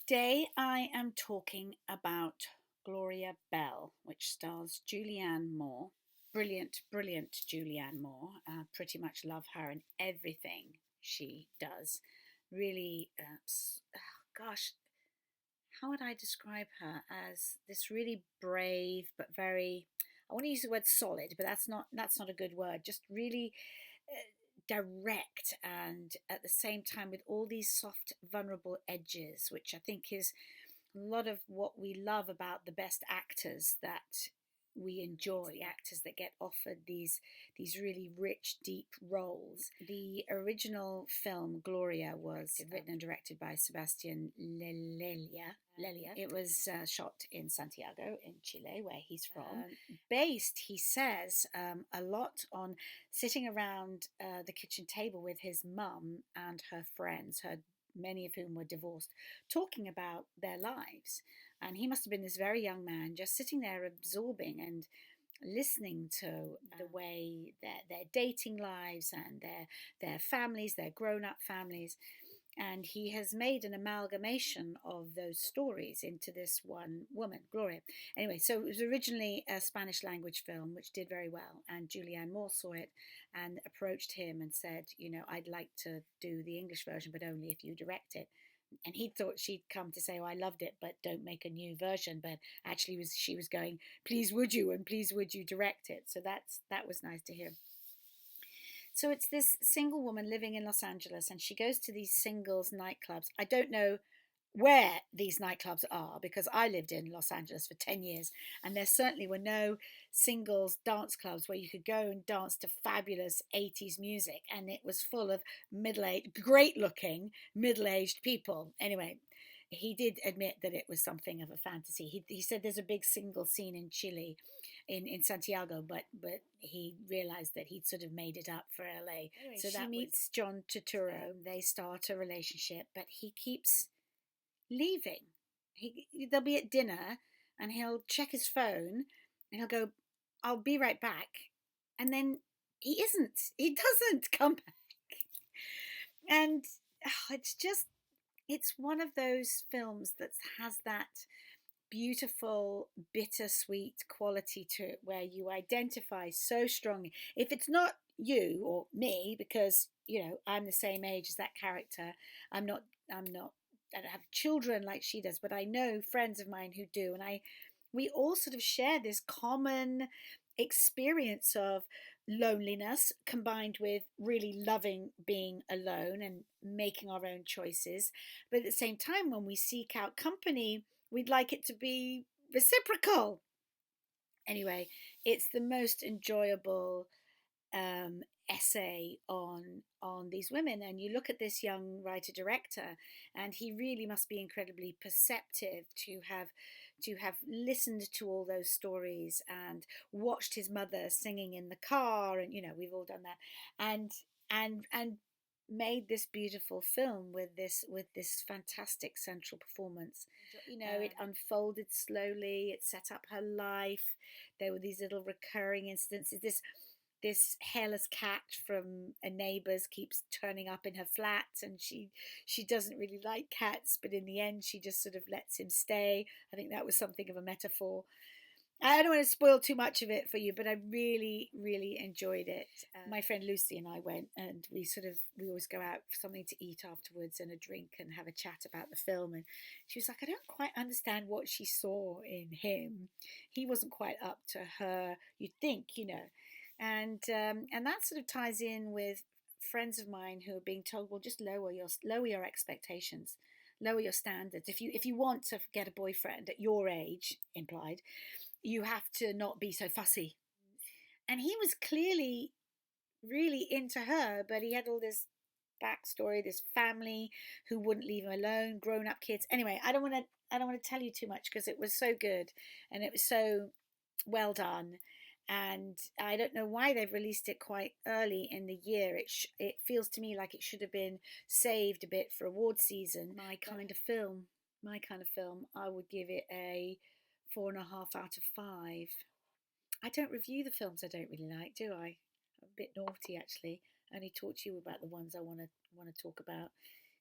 Today I am talking about Gloria Bell, which stars Julianne Moore. Brilliant, brilliant Julianne Moore. Pretty much love her and everything she does. Really, gosh, how would I describe her? As this really brave but very, I want to use the word solid, but that's not a good word. Just really direct, and at the same time with all these soft vulnerable edges, which I think is a lot of what we love about the best actors that we enjoy, actors that get offered these really rich, deep roles. The original film Gloria was written and directed by Sebastien Lelio. It was shot in Santiago in Chile, where he's from. Based, he says, a lot on sitting around the kitchen table with his mum and her friends, many of whom were divorced, talking about their lives. And he must have been this very young man just sitting there absorbing and listening to the way their dating lives and their families, their grown-up families. And he has made an amalgamation of those stories into this one woman, Gloria. Anyway, so it was originally a Spanish language film, which did very well. And Julianne Moore saw it and approached him and said, I'd like to do the English version, but only if you direct it. And he thought she'd come to say, "Oh, I loved it, but don't make a new version." But actually, she was going, "Please would you, and please would you direct it?" So that was nice to hear. So it's this single woman living in Los Angeles, and she goes to these singles nightclubs. I don't know where these nightclubs are because I lived in Los Angeles for 10 years, and there certainly were no singles dance clubs where you could go and dance to fabulous 80s music, and it was full of middle-aged, great-looking middle-aged people. Anyway, he did admit that it was something of a fantasy. He said there's a big single scene in Chile, in Santiago, but he realized that he'd sort of made it up for LA. Anyway, so that meets John Turturro. They start a relationship, but he keeps leaving. They'll be at dinner and he'll check his phone and he'll go, "I'll be right back," and then he doesn't come back. And it's one of those films that has that beautiful bittersweet quality to it where you identify so strongly. If it's not you or me, because I'm the same age as that character, I don't have children like she does, but I know friends of mine who do, and we all sort of share this common experience of loneliness combined with really loving being alone and making our own choices. But at the same time, when we seek out company, we'd like it to be reciprocal. Anyway, it's the most enjoyable essay on these women. And you look at this young writer director, and he really must be incredibly perceptive to have listened to all those stories and watched his mother singing in the car, and we've all done that, and made this beautiful film with this fantastic central performance. It unfolded slowly. It set up her life. There were these little recurring instances. This hairless cat from a neighbour's keeps turning up in her flat, and she doesn't really like cats, but in the end she just sort of lets him stay. I think that was something of a metaphor. I don't want to spoil too much of it for you, but I really, really enjoyed it. My friend Lucy and I went, and we always go out for something to eat afterwards and a drink and have a chat about the film. And she was like, "I don't quite understand what she saw in him. He wasn't quite up to her. You'd think, And that sort of ties in with friends of mine who are being told, well, just lower your expectations, lower your standards. If you want to get a boyfriend at your age, implied, you have to not be so fussy." And he was clearly really into her, but he had all this backstory, this family who wouldn't leave him alone, grown up kids. Anyway, I don't want to tell you too much because it was so good and it was so well done. And I don't know why they've released it quite early in the year. It feels to me like it should have been saved a bit for award season. My kind of film. I would give it a 4.5 out of 5. I don't review the films I don't really like, do I? I'm a bit naughty actually. I only talk to you about the ones I want to talk about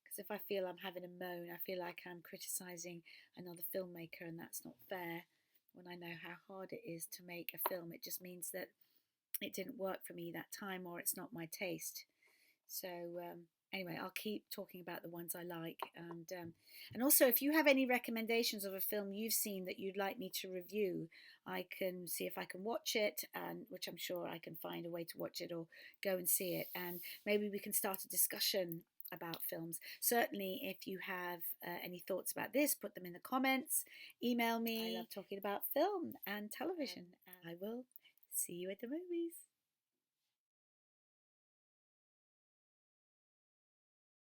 Because if I feel I'm having a moan, I feel like I'm criticising another filmmaker, and that's not fair. When I know how hard it is to make a film, it just means that it didn't work for me that time, or it's not my taste. So anyway, I'll keep talking about the ones I like, and also if you have any recommendations of a film you've seen that you'd like me to review, I can see if I can watch it, and which I'm sure I can find a way to watch it or go and see it, and maybe we can start a discussion about films. Certainly, if you have any thoughts about this, put them in the comments. Email me. I love talking about film and television. I will see you at the movies.